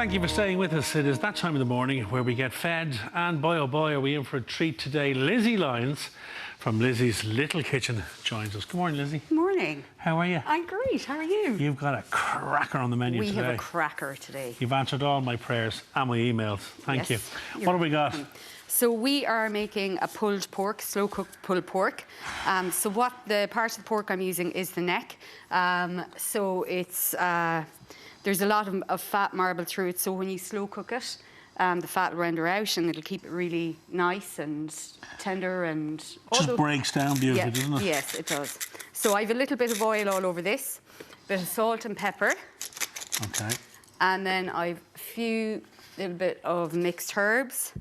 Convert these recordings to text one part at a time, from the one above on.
Thank you for staying with us. It is that time of the morning where we get fed, and boy oh boy are we in for a treat today. Lizzy Lyons from Lizzy's Little Kitchen joins us. Good morning, Lizzy. Good morning. How are you? I'm great. How are you? You've got a cracker on the menu today. We have a cracker today. You've answered all my prayers and my emails. Thank you. What have we got? So we are making a pulled pork, slow-cooked pulled pork. So what the part of the pork I'm using is the neck. So it's there's a lot of fat marbled through it. So when you slow cook it, the fat will render out and it'll keep it really nice and tender and... Just breaks down beautifully, doesn't it? Yes, it does. So I have a little bit of oil all over this, bit of salt and pepper. Okay. And then I've a little bit of mixed herbs.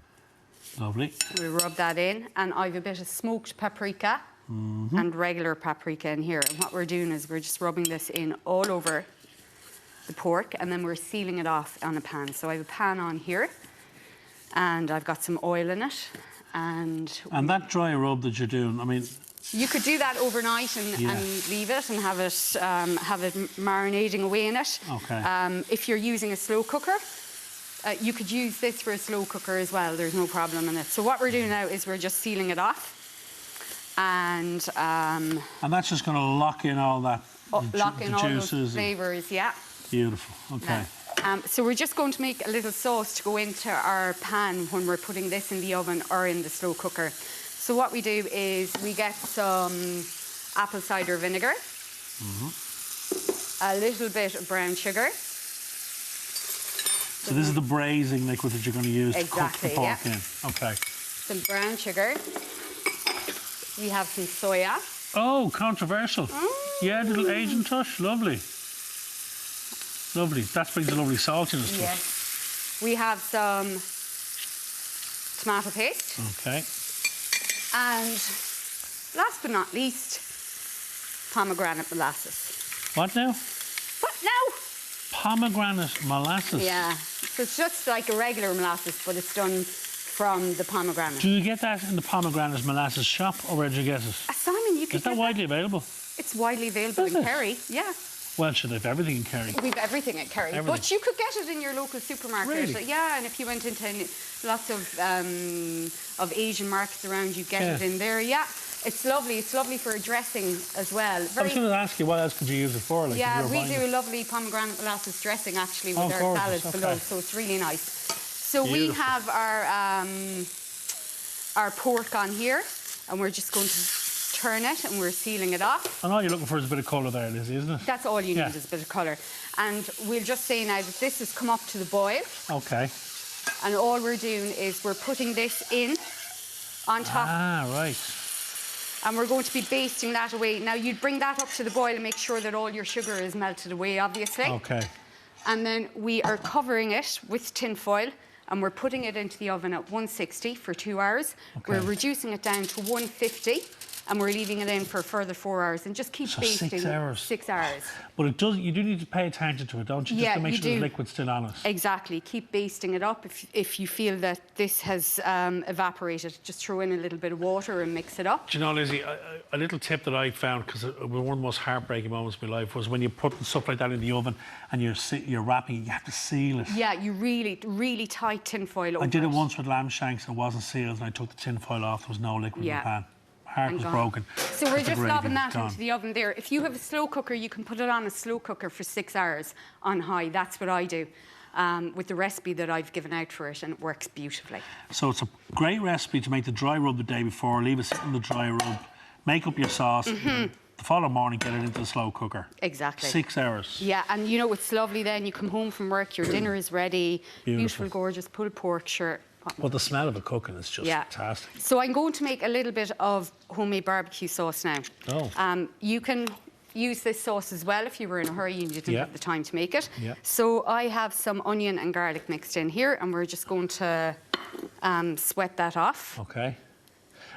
Lovely. We'll rub that in. And I've a bit of smoked paprika and regular paprika in here. And what we're doing is we're just rubbing this in all over the pork, and then we're sealing it off on a pan. So I have a pan on here, and I've got some oil in it. And that dry rub that you're doing, I mean... You could do that overnight and leave it and have it marinating away in it. Okay. If you're using a slow cooker, you could use this for a slow cooker as well. There's no problem in it. So what we're doing now is we're just sealing it off. And that's just going to lock in all that, lock in all juices those flavours, yeah. Beautiful, okay. So we're just going to make a little sauce to go into our pan when we're putting this in the oven or in the slow cooker. So what we do is we get some apple cider vinegar, a little bit of brown sugar. So this is the braising liquid that you're going to use to cook the pork in. Okay. Some brown sugar. We have some soya. Oh, controversial. Yeah, little Asian touch. Lovely. Lovely. That brings a lovely saltiness to it. Yes. We have some tomato paste. Okay. And last but not least, pomegranate molasses. What now? What now? Pomegranate molasses? Yeah. So it's just like a regular molasses, but it's done from the pomegranate. Do you get that in the pomegranate molasses shop, or where do you get it? Simon, you can Is that widely available? It's widely available in Kerry, yeah. Well, should they have everything in Kerry? We've everything at Kerry, but you could get it in your local supermarket. Really? Yeah, and if you went into lots of Asian markets around, you get it in there. Yeah, it's lovely. It's lovely for a dressing as well. I was going to ask you, what else could you use it for? Like, yeah, we do a lovely pomegranate molasses dressing actually with our salads below, so it's really nice. So we have our pork on here, and we're just going to turn it, and we're sealing it off. And all you're looking for is a bit of colour there, Lizzy, isn't it? That's all you need is a bit of colour. And we'll just say now that this has come up to the boil. Okay. And all we're doing is we're putting this in on top. Ah, right. And we're going to be basting that away. Now, you'd bring that up to the boil and make sure that all your sugar is melted away, obviously. Okay. And then we are covering it with tin foil, and we're putting it into the oven at 160 for 2 hours. Okay. We're reducing it down to 150. And we're leaving it in for a further 4 hours, and just keep basting. 6 hours. 6 hours. But it does. You do need to pay attention to it, don't you? Just to make sure the liquid's still on it. Exactly. Keep basting it up. If you feel that this has evaporated, just throw in a little bit of water and mix it up. Do you know, Lizzy, a little tip that I found, because one of the most heartbreaking moments of my life, was when you put stuff like that in the oven and you're wrapping, you have to seal it. Yeah, you really tight tin foil over I did it once with lamb shanks. It wasn't sealed, and I took the tin foil off. There was no liquid in the pan. Heart was broken. So we're just lobbing that into the oven there. If you have a slow cooker, you can put it on a slow cooker for 6 hours on high. That's what I do with the recipe that I've given out for it, and it works beautifully. So it's a great recipe to make the dry rub the day before, leave it sit in the dry rub, make up your sauce, the following morning get it into the slow cooker. Exactly. 6 hours. Yeah, and you know, it's lovely then. You come home from work, your dinner is ready. Beautiful, gorgeous pulled pork, sure. Well, the smell of it cooking is just fantastic. So I'm going to make a little bit of homemade barbecue sauce now. Oh. You can use this sauce as well if you were in a hurry and you didn't have the time to make it. Yeah. So I have some onion and garlic mixed in here, and we're just going to sweat that off. Okay.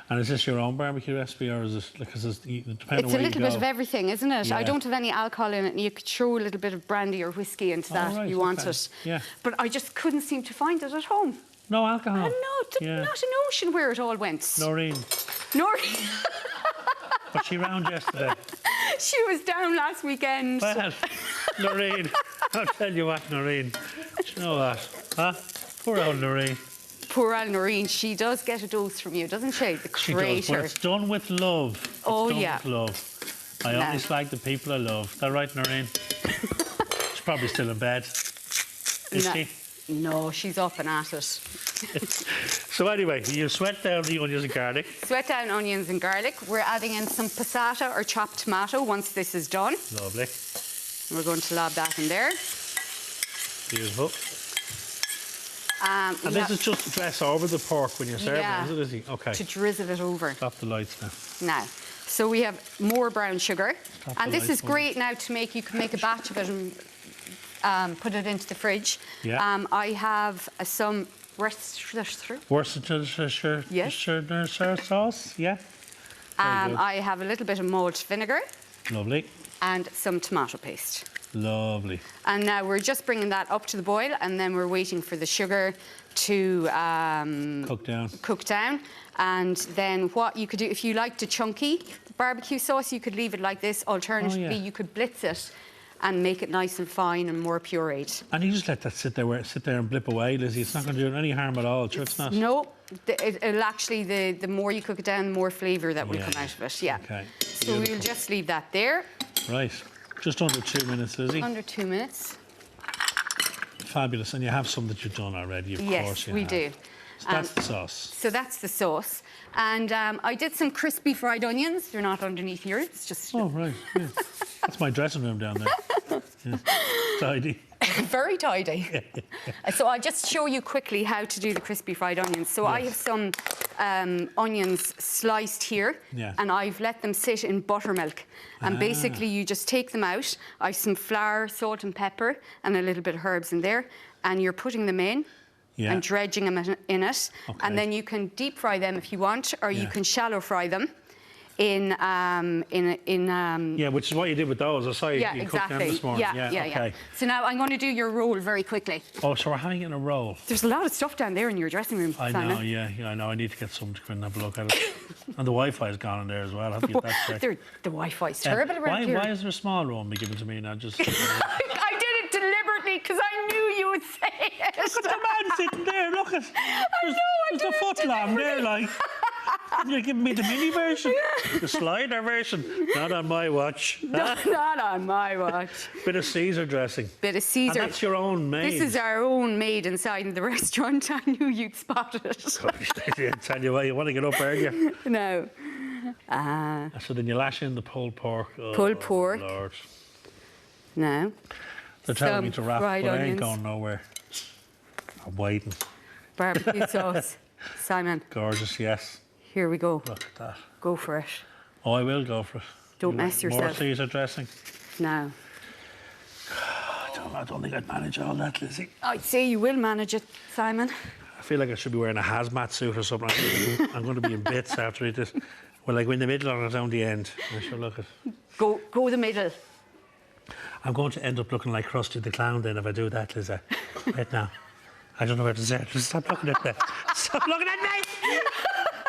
And is this your own barbecue recipe, or is it because it's depending it's a little bit of everything, isn't it? Yeah. I don't have any alcohol in it, and you could throw a little bit of brandy or whiskey into that if you want it. Yeah. But I just couldn't seem to find it at home. No alcohol? I know, not a notion where it all went. Noreen. Noreen. Was she round yesterday? She was down last weekend. Well, Noreen, I'll tell you what, Noreen. Do you know that? Huh? Poor old Noreen. Poor old Noreen, she does get a dose from you, doesn't she? The She creator. does, but it's done with love. Oh, it's done yeah. with love. I only slag the people I love. Is that right, Noreen? She's probably still in bed. Is she? No, she's up and at it. So anyway, you sweat down the onions and garlic. Sweat down onions and garlic. We're adding in some passata or chopped tomato once this is done. Lovely. We're going to lob that in there. Beautiful. And this is just to dress over the pork when you're serving, is it, Lizzy? Okay. To drizzle it over. Stop the lights now. Now, so we have more brown sugar. Stop And the this lights, is great now to make, you can make a batch of it and put it into the fridge. Yeah. I have some Worcestershire. Worcestershire Yes. sauce, yeah. Very good. I have a little bit of malt vinegar Lovely. and some tomato paste. Lovely. And now we're just bringing that up to the boil, and then we're waiting for the sugar to Cook down. And then what you could do, if you liked a chunky barbecue sauce, you could leave it like this. Alternatively, you could blitz it and make it nice and fine and more pureed. And you just let that sit there and blip away, Lizzy. It's not going to do any harm at all. Sure, it's not. No, it'll actually, the more you cook it down, the more flavour that will come out of it. Yeah. Okay. So we'll just leave that there. Right. Just under 2 minutes, Lizzy. Under 2 minutes. Fabulous. And you have some that you've done already, of course. Yes, we do. So that's the sauce. So that's the sauce. And I did some crispy fried onions. They're not underneath here. It's just... Oh, right. Yeah. That's my dressing room down there. Yeah. Tidy. Very tidy. So I'll just show you quickly how to do the crispy fried onions. So I have some onions sliced here, and I've let them sit in buttermilk. And basically you just take them out. I have some flour, salt and pepper and a little bit of herbs in there. And you're putting them in and dredging them in it. Okay. And then you can deep fry them if you want, or you can shallow fry them in which is what you did with those. I saw you, you cooked them this morning. Yeah. So now I'm going to do your roll very quickly. Oh, so we're having it in a roll. There's a lot of stuff down there in your dressing room, I Simon. know, yeah, I know. I need to get some to come and have a look at it. And the Wi-Fi's gone in there as well. I have to get that checked. The Wi-Fi's terrible around here. Why is there a small room be given to me now? Just. I did it deliberately because I knew you would say it. Look at the man sitting there. Look at. There's a foot long there, like. You're giving me the mini version, the slider version. Not on my watch. Not on my watch. Bit of Caesar dressing. Bit of Caesar. And that's your own made. This is our own made inside in the restaurant. I knew you'd spot it. I tell you what, you want to get up earlier. No. So then you lash in the pulled pork. Oh, pulled pork. Lord. No. They're telling me to wrap, but I ain't onions. going nowhere. I'm waiting. Barbecue sauce. Simon. Gorgeous, yes. Here we go. Look at that. Go for it. Oh, I will go for it. Don't mess yourself. More Caesar dressing? No. I don't think I'd manage all that, Lizzy. I'd say you will manage it, Simon. I feel like I should be wearing a hazmat suit or something. I'm going to be in bits after it. Well, like we're in the middle or down the end. I should look at. Go the middle. I'm going to end up looking like Krusty the Clown then if I do that, Lizzy. Right now. I don't know where to say. Just stop looking at me. Stop looking at me!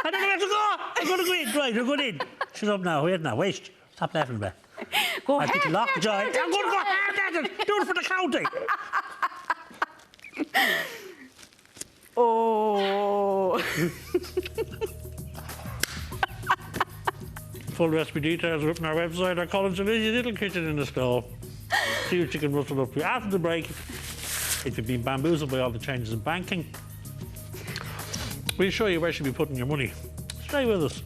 I don't know where to go! I'm going to go in. Right, you're going in. Shut up now. Wait now. Wait. Stop laughing at me. Go I ahead. think lock the joint. I'm going to go hard at it. Do it for the county. Oh. Full recipe details are up on our website. I call it the Lizzy Little Kitchen in the Stove. See what you can rustle up to after the break. If you've been bamboozled by all the changes in banking, we'll show you where you should be putting your money. Stay with us.